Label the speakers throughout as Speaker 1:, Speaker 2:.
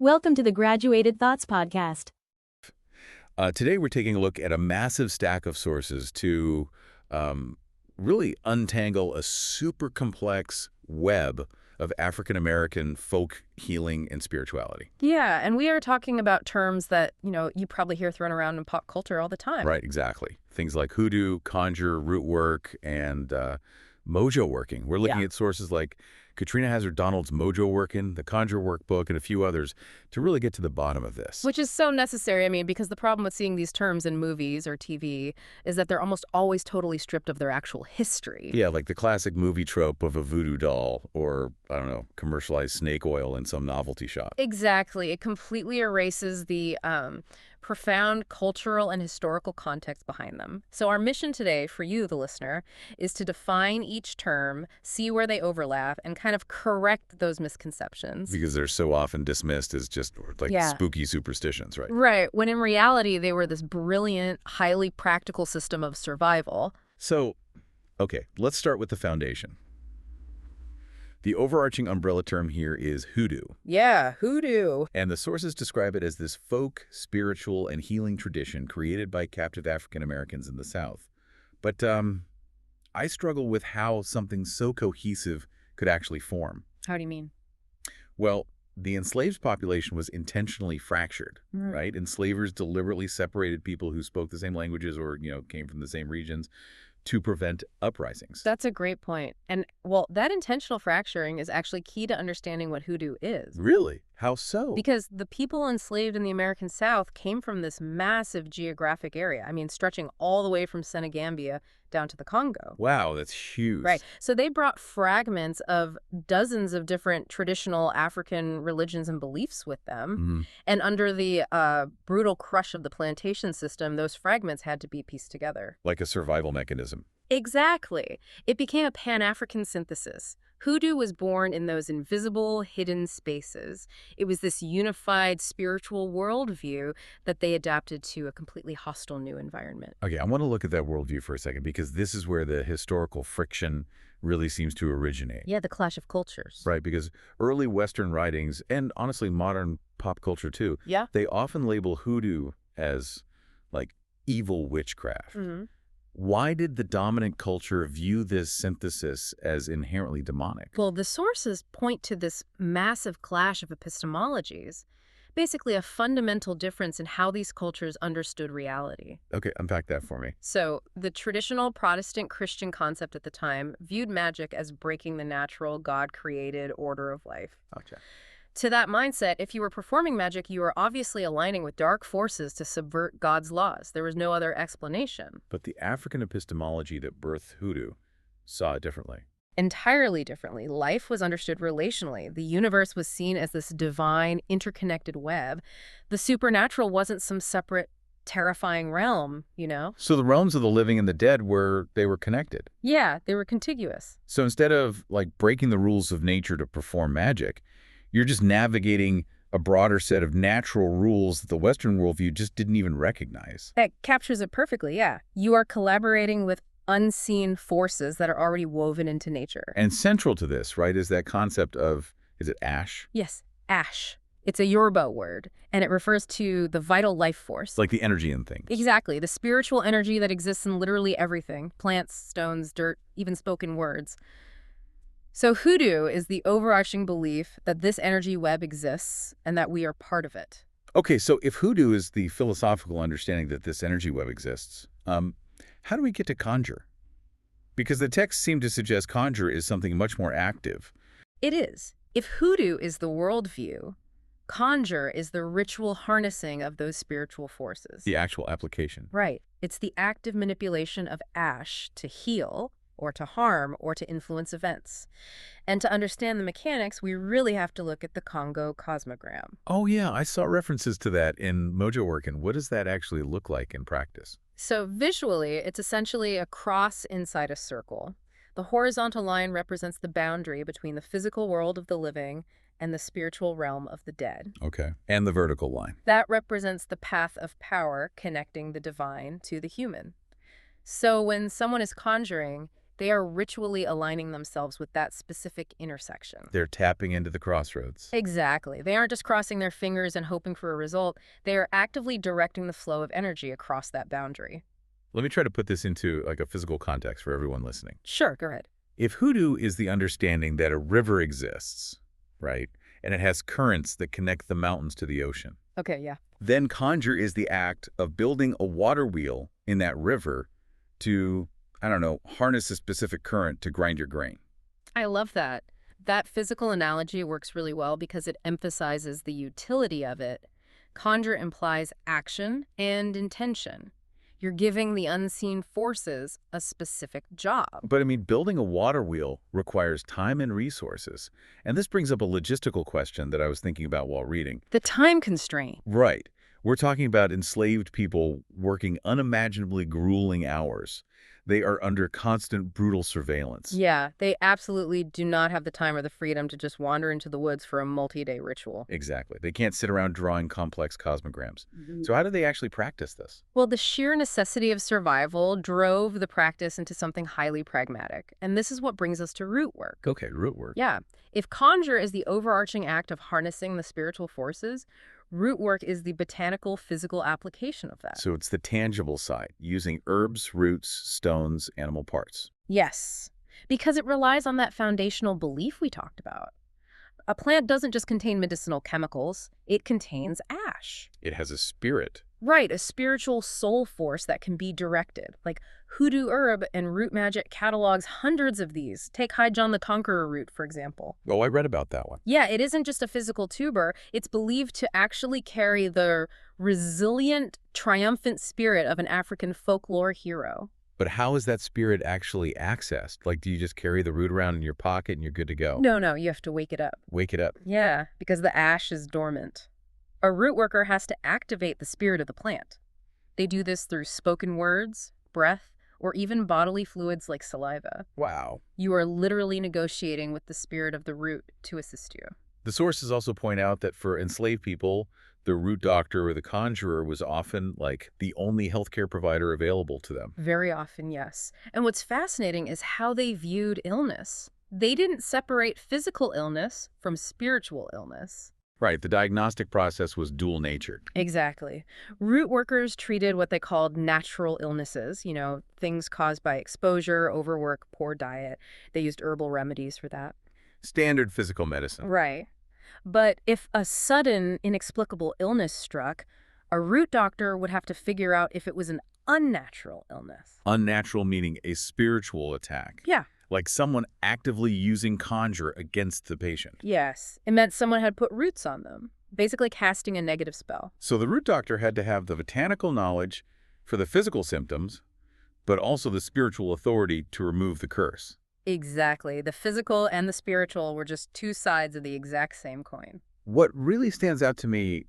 Speaker 1: Welcome to the Graduated Thoughts Podcast.
Speaker 2: Today we're taking a look at a massive stack of sources to really untangle a super complex web of African-American folk healing and spirituality.
Speaker 3: Yeah, and we are talking about terms that, you probably hear thrown around in pop culture all the time.
Speaker 2: Right, exactly. Things like Hoodoo, Conjure, Rootwork, and Mojo working. We're looking at sources like Katrina Hazard Donald's Mojo working, the Conjure workbook, and a few others to really get to the bottom of this.
Speaker 3: Which is so necessary, because the problem with seeing these terms in movies or TV is that they're almost always totally stripped of their actual history.
Speaker 2: Yeah, like the classic movie trope of a voodoo doll or, I don't know, commercialized snake oil in some novelty shop.
Speaker 3: Exactly. It completely erases the profound cultural and historical context behind them. So our mission today for you, the listener, is to define each term, see where they overlap, and kind of correct those misconceptions.
Speaker 2: Because they're so often dismissed as just like spooky superstitions, right?
Speaker 3: Right, when in reality they were this brilliant, highly practical system of survival.
Speaker 2: So, okay, let's start with the foundation. The overarching umbrella term here is hoodoo.
Speaker 3: Yeah, hoodoo.
Speaker 2: And the sources describe it as this folk, spiritual, and healing tradition created by captive African Americans in the South. But I struggle with how something so cohesive could actually form.
Speaker 3: How do you mean?
Speaker 2: Well, the enslaved population was intentionally fractured, right? Enslavers deliberately separated people who spoke the same languages or, came from the same regions to prevent uprisings.
Speaker 3: That's a great point. And, well, that intentional fracturing is actually key to understanding what hoodoo is.
Speaker 2: Really? How so?
Speaker 3: Because the people enslaved in the American South came from this massive geographic area. Stretching all the way from Senegambia down to the Congo.
Speaker 2: Wow, that's huge.
Speaker 3: Right. So they brought fragments of dozens of different traditional African religions and beliefs with them. And under the brutal crush of the plantation system, those fragments had to be pieced together.
Speaker 2: Like a survival mechanism.
Speaker 3: Exactly. It became a Pan-African synthesis. Hoodoo was born in those invisible, hidden spaces. It was this unified spiritual worldview that they adapted to a completely hostile new environment.
Speaker 2: Okay, I want to look at that worldview for a second because this is where the historical friction really seems to originate.
Speaker 3: Yeah, the clash of cultures.
Speaker 2: Right, because early Western writings, and honestly modern pop culture too, they often label hoodoo as like evil witchcraft. Why did the dominant culture view this synthesis as inherently demonic?
Speaker 3: Well, the sources point to this massive clash of epistemologies, basically a fundamental difference in how these cultures understood reality.
Speaker 2: Okay, unpack that for me.
Speaker 3: So, the traditional Protestant Christian concept at the time viewed magic as breaking the natural, God-created order of life.
Speaker 2: Gotcha.
Speaker 3: To that mindset, if you were performing magic, you were obviously aligning with dark forces to subvert God's laws. There was no other explanation.
Speaker 2: But the African epistemology that birthed hoodoo saw it differently.
Speaker 3: Entirely differently. Life was understood relationally. The universe was seen as this divine, interconnected web. The supernatural wasn't some separate, terrifying realm,
Speaker 2: So the realms of the living and the dead were connected.
Speaker 3: Yeah, they were contiguous.
Speaker 2: So instead of breaking the rules of nature to perform magic, you're just navigating a broader set of natural rules that the Western worldview just didn't even recognize.
Speaker 3: That captures it perfectly, yeah. You are collaborating with unseen forces that are already woven into nature.
Speaker 2: And central to this, right, is that concept of, is it ash?
Speaker 3: Yes, ash. It's a Yoruba word, and it refers to the vital life force.
Speaker 2: Like the energy in things.
Speaker 3: Exactly, the spiritual energy that exists in literally everything. Plants, stones, dirt, even spoken words. So hoodoo is the overarching belief that this energy web exists and that we are part of it.
Speaker 2: Okay, so if hoodoo is the philosophical understanding that this energy web exists, how do we get to conjure? Because the texts seem to suggest conjure is something much more active.
Speaker 3: It is. If hoodoo is the worldview, conjure is the ritual harnessing of those spiritual forces.
Speaker 2: The actual application.
Speaker 3: Right. It's the active manipulation of ash to heal, or to harm, or to influence events. And to understand the mechanics, we really have to look at the Congo cosmogram.
Speaker 2: Oh yeah, I saw references to that in Mojo work. And what does that actually look like in practice?
Speaker 3: So visually, it's essentially a cross inside a circle. The horizontal line represents the boundary between the physical world of the living and the spiritual realm of the dead.
Speaker 2: Okay. And the vertical line.
Speaker 3: That represents the path of power connecting the divine to the human. So when someone is conjuring, They are ritually aligning themselves with that specific intersection.
Speaker 2: They're tapping into the crossroads.
Speaker 3: Exactly. They aren't just crossing their fingers and hoping for a result. They are actively directing the flow of energy across that boundary.
Speaker 2: Let me try to put this into like a physical context for everyone listening.
Speaker 3: Sure, go ahead.
Speaker 2: If hoodoo is the understanding that a river exists, right, and it has currents that connect the mountains to the ocean,
Speaker 3: Okay, yeah.
Speaker 2: then conjure is the act of building a water wheel in that river to, I don't know, harness a specific current to grind your grain.
Speaker 3: I love that. That physical analogy works really well because it emphasizes the utility of it. Conjure implies action and intention. You're giving the unseen forces a specific job.
Speaker 2: But I mean, building a water wheel requires time and resources. And this brings up a logistical question that I was thinking about while reading.
Speaker 3: The time constraint.
Speaker 2: Right. We're talking about enslaved people working unimaginably grueling hours. They are under constant brutal surveillance.
Speaker 3: Yeah, they absolutely do not have the time or the freedom to just wander into the woods for a multi-day ritual.
Speaker 2: Exactly. They can't sit around drawing complex cosmograms. So how do they actually practice this?
Speaker 3: Well, the sheer necessity of survival drove the practice into something highly pragmatic. And this is what brings us to rootwork.
Speaker 2: Okay, rootwork.
Speaker 3: Yeah. If conjure is the overarching act of harnessing the spiritual forces, rootwork is the botanical, physical application of that.
Speaker 2: So it's the tangible side, using herbs, roots, stones, animal parts.
Speaker 3: Yes, because it relies on that foundational belief we talked about. A plant doesn't just contain medicinal chemicals, it contains ash.
Speaker 2: It has a spirit.
Speaker 3: Right, a spiritual soul force that can be directed. Like Hoodoo herb and root magic catalogs hundreds of these. Take High John the Conqueror root, for example.
Speaker 2: Oh, I read about that one.
Speaker 3: Yeah, it isn't just a physical tuber. It's believed to actually carry the resilient, triumphant spirit of an African folklore hero.
Speaker 2: But how is that spirit actually accessed? Like, do you just carry the root around in your pocket and you're good to go?
Speaker 3: No, you have to wake it up.
Speaker 2: Wake it up.
Speaker 3: Yeah, because the ash is dormant. A root worker has to activate the spirit of the plant. They do this through spoken words, breath, or even bodily fluids like saliva.
Speaker 2: Wow.
Speaker 3: You are literally negotiating with the spirit of the root to assist you.
Speaker 2: The sources also point out that for enslaved people, the root doctor or the conjurer was often like the only healthcare provider available to them.
Speaker 3: Very often, yes. And what's fascinating is how they viewed illness. They didn't separate physical illness from spiritual illness.
Speaker 2: Right, the diagnostic process was dual-natured.
Speaker 3: Exactly. Root workers treated what they called natural illnesses, things caused by exposure, overwork, poor diet. They used herbal remedies for that.
Speaker 2: Standard physical medicine.
Speaker 3: Right. But if a sudden, inexplicable illness struck, a root doctor would have to figure out if it was an unnatural illness.
Speaker 2: Unnatural meaning a spiritual attack.
Speaker 3: Yeah.
Speaker 2: Like someone actively using conjure against the patient.
Speaker 3: Yes. It meant someone had put roots on them, basically casting a negative spell.
Speaker 2: So the root doctor had to have the botanical knowledge for the physical symptoms, but also the spiritual authority to remove the curse.
Speaker 3: Exactly. The physical and the spiritual were just two sides of the exact same coin.
Speaker 2: What really stands out to me,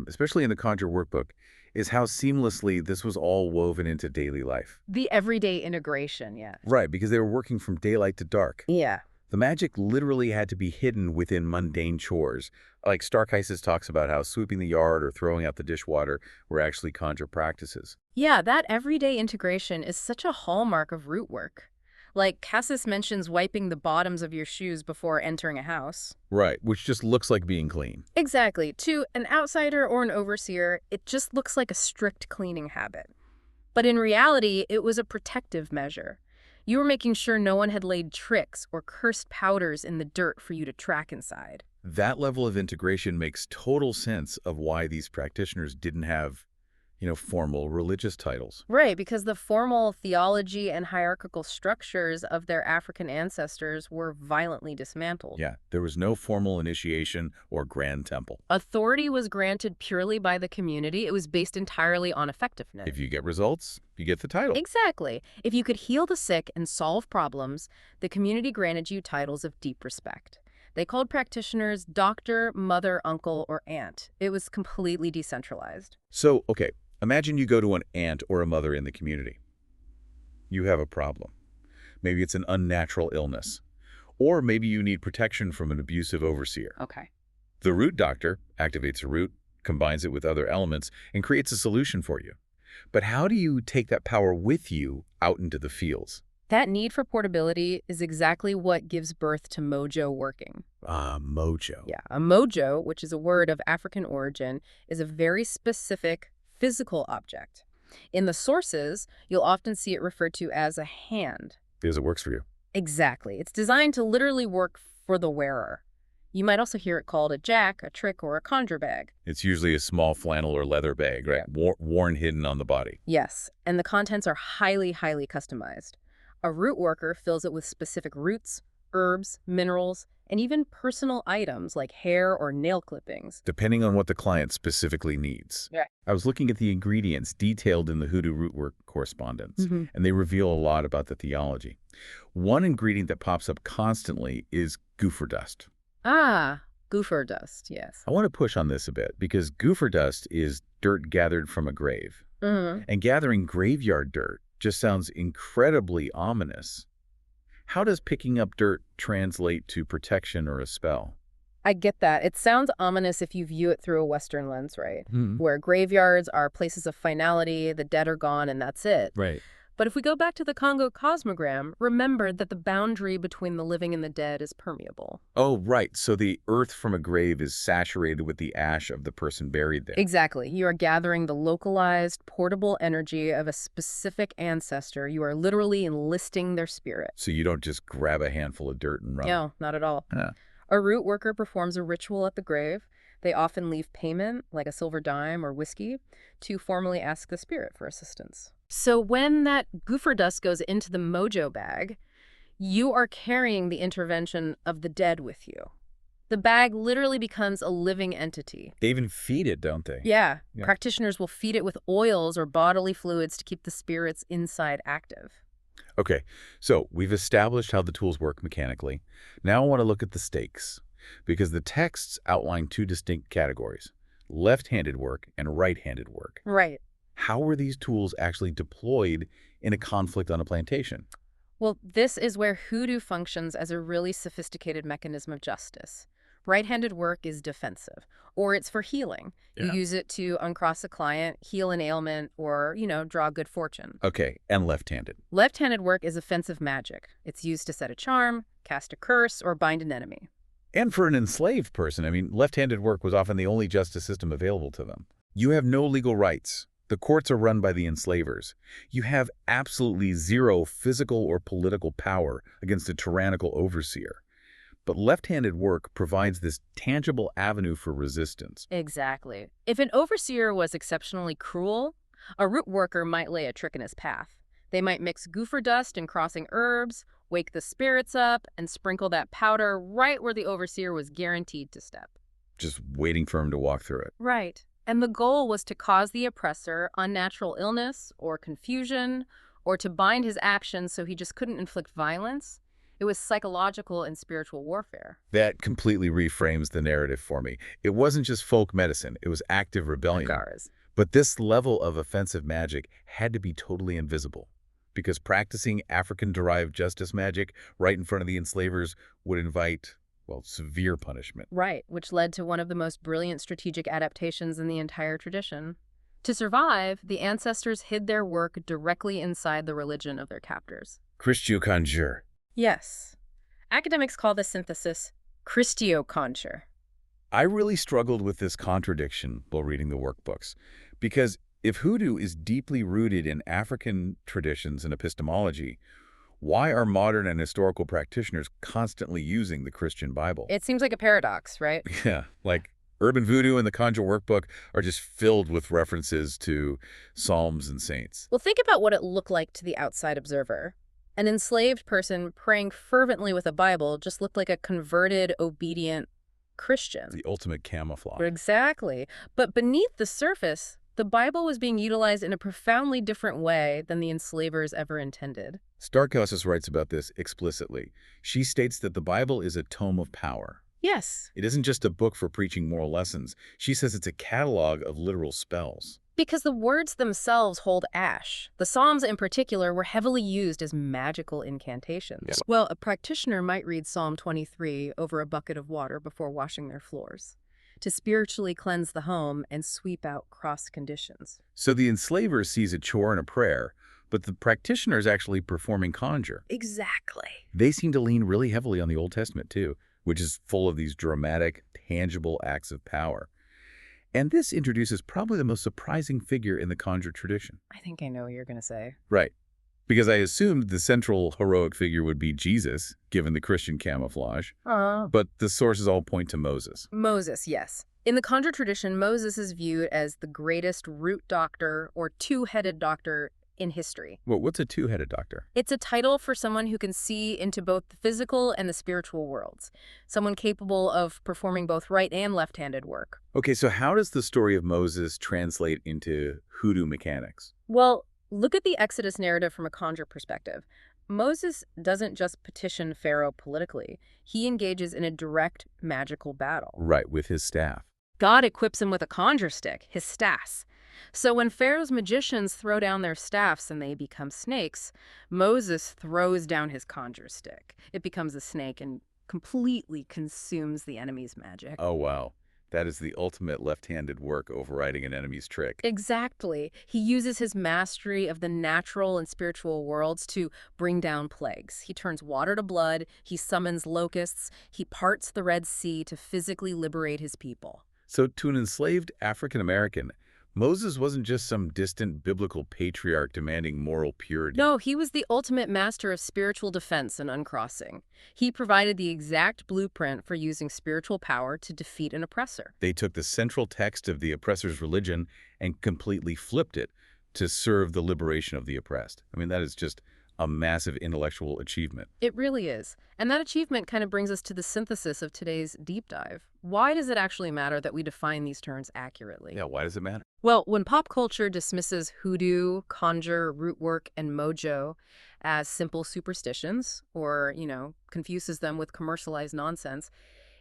Speaker 2: especially in the Conjure workbook, is how seamlessly this was all woven into daily life.
Speaker 3: The everyday integration, yeah.
Speaker 2: Right, because they were working from daylight to dark.
Speaker 3: Yeah.
Speaker 2: The magic literally had to be hidden within mundane chores. Like Starkhisis talks about how sweeping the yard or throwing out the dishwater were actually conjure practices.
Speaker 3: Yeah, that everyday integration is such a hallmark of root work. Like Cassis mentions wiping the bottoms of your shoes before entering a house.
Speaker 2: Right, which just looks like being clean.
Speaker 3: Exactly. To an outsider or an overseer, it just looks like a strict cleaning habit. But in reality, it was a protective measure. You were making sure no one had laid tricks or cursed powders in the dirt for you to track inside.
Speaker 2: That level of integration makes total sense of why these practitioners didn't have, formal religious titles.
Speaker 3: Right, because the formal theology and hierarchical structures of their African ancestors were violently dismantled.
Speaker 2: Yeah, there was no formal initiation or grand temple.
Speaker 3: Authority was granted purely by the community. It was based entirely on effectiveness.
Speaker 2: If you get results, you get the title.
Speaker 3: Exactly. If you could heal the sick and solve problems, the community granted you titles of deep respect. They called practitioners doctor, mother, uncle, or aunt. It was completely decentralized.
Speaker 2: So, okay, imagine you go to an aunt or a mother in the community. You have a problem. Maybe it's an unnatural illness. Or maybe you need protection from an abusive overseer.
Speaker 3: Okay.
Speaker 2: The root doctor activates a root, combines it with other elements, and creates a solution for you. But how do you take that power with you out into the fields?
Speaker 3: That need for portability is exactly what gives birth to Mojo working.
Speaker 2: Mojo.
Speaker 3: Yeah, a mojo, which is a word of African origin, is a very specific physical object. In the sources, you'll often see it referred to as a hand.
Speaker 2: Because it works for you.
Speaker 3: Exactly. It's designed to literally work for the wearer. You might also hear it called a jack, a trick, or a conjure bag.
Speaker 2: It's usually a small flannel or leather bag, right? Worn hidden on the body.
Speaker 3: Yes, and the contents are highly, highly customized. A root worker fills it with specific roots, herbs, minerals, and even personal items like hair or nail clippings.
Speaker 2: Depending on what the client specifically needs.
Speaker 3: Yeah.
Speaker 2: I was looking at the ingredients detailed in the Hoodoo Rootwork correspondence, and they reveal a lot about the theology. One ingredient that pops up constantly is gopher dust.
Speaker 3: Ah, gopher dust, yes.
Speaker 2: I want to push on this a bit because gopher dust is dirt gathered from a grave. And gathering graveyard dirt just sounds incredibly ominous. How does picking up dirt translate to protection or a spell?
Speaker 3: I get that. It sounds ominous if you view it through a Western lens, right? Where graveyards are places of finality, the dead are gone, and that's it.
Speaker 2: Right.
Speaker 3: But if we go back to the Congo cosmogram, remember that the boundary between the living and the dead is permeable.
Speaker 2: Oh, right. So the earth from a grave is saturated with the ash of the person buried there.
Speaker 3: Exactly. You are gathering the localized, portable energy of a specific ancestor. You are literally enlisting their spirit.
Speaker 2: So you don't just grab a handful of dirt and run.
Speaker 3: No, not at all.
Speaker 2: Huh.
Speaker 3: A root worker performs a ritual at the grave. They often leave payment, like a silver dime or whiskey, to formally ask the spirit for assistance. So when that gopher dust goes into the mojo bag, you are carrying the intervention of the dead with you. The bag literally becomes a living entity.
Speaker 2: They even feed it, don't they?
Speaker 3: Yeah. Practitioners will feed it with oils or bodily fluids to keep the spirits inside active.
Speaker 2: Okay, so we've established how the tools work mechanically. Now I want to look at the stakes, because the texts outline two distinct categories, left-handed work and right-handed work.
Speaker 3: Right.
Speaker 2: How were these tools actually deployed in a conflict on a plantation?
Speaker 3: Well, this is where Hoodoo functions as a really sophisticated mechanism of justice. Right-handed work is defensive, or it's for healing. You use it to uncross a client, heal an ailment, or, draw good fortune.
Speaker 2: Okay, and left-handed.
Speaker 3: Left-handed work is offensive magic. It's used to set a charm, cast a curse, or bind an enemy.
Speaker 2: And for an enslaved person, left-handed work was often the only justice system available to them. You have no legal rights. The courts are run by the enslavers. You have absolutely zero physical or political power against a tyrannical overseer. But left-handed work provides this tangible avenue for resistance.
Speaker 3: Exactly. If an overseer was exceptionally cruel, a root worker might lay a trick in his path. They might mix gopher dust and crossing herbs, wake the spirits up, and sprinkle that powder right where the overseer was guaranteed to step.
Speaker 2: Just waiting for him to walk through it.
Speaker 3: Right. And the goal was to cause the oppressor unnatural illness or confusion, or to bind his actions so he just couldn't inflict violence. It was psychological and spiritual warfare.
Speaker 2: That completely reframes the narrative for me. It wasn't just folk medicine, it was active rebellion. But this level of offensive magic had to be totally invisible, because practicing African-derived justice magic right in front of the enslavers would invite, severe punishment.
Speaker 3: Right, which led to one of the most brilliant strategic adaptations in the entire tradition. To survive, the ancestors hid their work directly inside the religion of their captors.
Speaker 2: Conjure.
Speaker 3: Yes. Academics call this synthesis Conjure.
Speaker 2: I really struggled with this contradiction while reading the workbooks, because if Hoodoo is deeply rooted in African traditions and epistemology, why are modern and historical practitioners constantly using the Christian Bible?
Speaker 3: It seems like a paradox, right?
Speaker 2: Yeah, like Urban Voodoo and the Conjure workbook are just filled with references to psalms and saints.
Speaker 3: Well, think about what it looked like to the outside observer. An enslaved person praying fervently with a Bible just looked like a converted, obedient Christian.
Speaker 2: The ultimate camouflage.
Speaker 3: Exactly. But beneath the surface, the Bible was being utilized in a profoundly different way than the enslavers ever intended.
Speaker 2: Starkossis writes about this explicitly. She states that the Bible is a tome of power.
Speaker 3: Yes.
Speaker 2: It isn't just a book for preaching moral lessons. She says it's a catalog of literal spells.
Speaker 3: Because the words themselves hold ash. The Psalms in particular were heavily used as magical incantations.
Speaker 2: Yes.
Speaker 3: Well, a practitioner might read Psalm 23 over a bucket of water before washing their floors, to spiritually cleanse the home and sweep out cross conditions.
Speaker 2: So the enslaver sees a chore and a prayer, but the practitioners actually performing Conjure.
Speaker 3: Exactly.
Speaker 2: They seem to lean really heavily on the Old Testament, too, which is full of these dramatic, tangible acts of power. And this introduces probably the most surprising figure in the Conjure tradition.
Speaker 3: I think I know what you're going to say.
Speaker 2: Right. Because I assumed the central heroic figure would be Jesus, given the Christian camouflage. But the sources all point to Moses.
Speaker 3: Moses, yes. In the Conjure tradition, Moses is viewed as the greatest root doctor or two-headed doctor in history.
Speaker 2: Well, what's a two-headed doctor?
Speaker 3: It's a title for someone who can see into both the physical and the spiritual worlds. Someone capable of performing both right and left-handed work.
Speaker 2: Okay, so how does the story of Moses translate into hoodoo mechanics?
Speaker 3: Well, look at the Exodus narrative from a Conjure perspective. Moses doesn't just petition Pharaoh politically. He engages in a direct magical battle.
Speaker 2: Right, with his staff.
Speaker 3: God equips him with a conjure stick, his staff. So when Pharaoh's magicians throw down their staffs and they become snakes, Moses throws down his conjure stick. It becomes a snake and completely consumes the enemy's magic.
Speaker 2: Oh, wow. That is the ultimate left-handed work overriding an enemy's trick.
Speaker 3: Exactly. He uses his mastery of the natural and spiritual worlds to bring down plagues. He turns water to blood, he summons locusts, he parts the Red Sea to physically liberate his people.
Speaker 2: So to an enslaved African-American, Moses wasn't just some distant biblical patriarch demanding moral purity.
Speaker 3: No, he was the ultimate master of spiritual defense and uncrossing. He provided the exact blueprint for using spiritual power to defeat an oppressor.
Speaker 2: They took the central text of the oppressor's religion and completely flipped it to serve the liberation of the oppressed. I mean, that is just a massive intellectual achievement.
Speaker 3: It really is. And that achievement kind of brings us to the synthesis of today's deep dive. Why does it actually matter that we define these terms accurately?
Speaker 2: Yeah, why does it matter?
Speaker 3: Well, when pop culture dismisses hoodoo, conjure, rootwork, and mojo as simple superstitions or, confuses them with commercialized nonsense,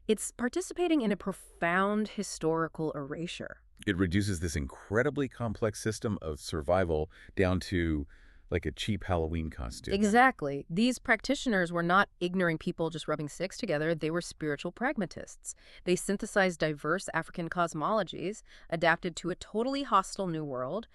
Speaker 3: it's participating in a profound historical erasure.
Speaker 2: It reduces this incredibly complex system of survival down to like a cheap Halloween costume.
Speaker 3: Exactly. These practitioners were not ignorant people just rubbing sticks together. They were spiritual pragmatists. They synthesized diverse African cosmologies, adapted to a totally hostile new world,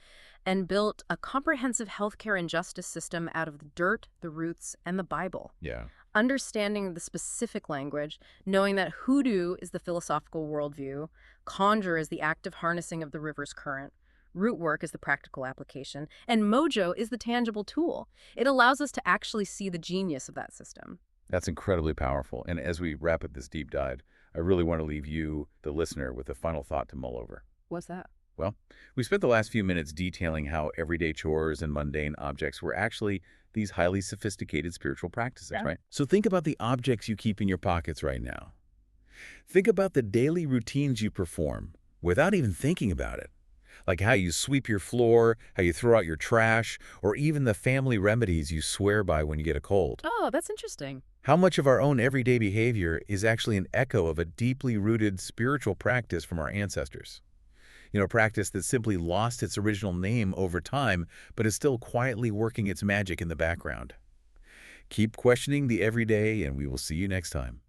Speaker 3: and built a comprehensive healthcare and justice system out of the dirt, the roots, and the Bible.
Speaker 2: Yeah.
Speaker 3: Understanding the specific language, knowing that hoodoo is the philosophical worldview, conjure is the active harnessing of the river's current, rootwork is the practical application, and mojo is the tangible tool. It allows us to actually see the genius of that system.
Speaker 2: That's incredibly powerful. And as we wrap up this deep dive, I really want to leave you, the listener, with a final thought to mull over.
Speaker 3: What's that?
Speaker 2: Well, we spent the last few minutes detailing how everyday chores and mundane objects were actually these highly sophisticated spiritual practices, right? So think about the objects you keep in your pockets right now. Think about the daily routines you perform without even thinking about it. Like how you sweep your floor, how you throw out your trash, or even the family remedies you swear by when you get a cold.
Speaker 3: Oh, that's interesting.
Speaker 2: How much of our own everyday behavior is actually an echo of a deeply rooted spiritual practice from our ancestors? A practice that simply lost its original name over time, but is still quietly working its magic in the background. Keep questioning the everyday, and we will see you next time.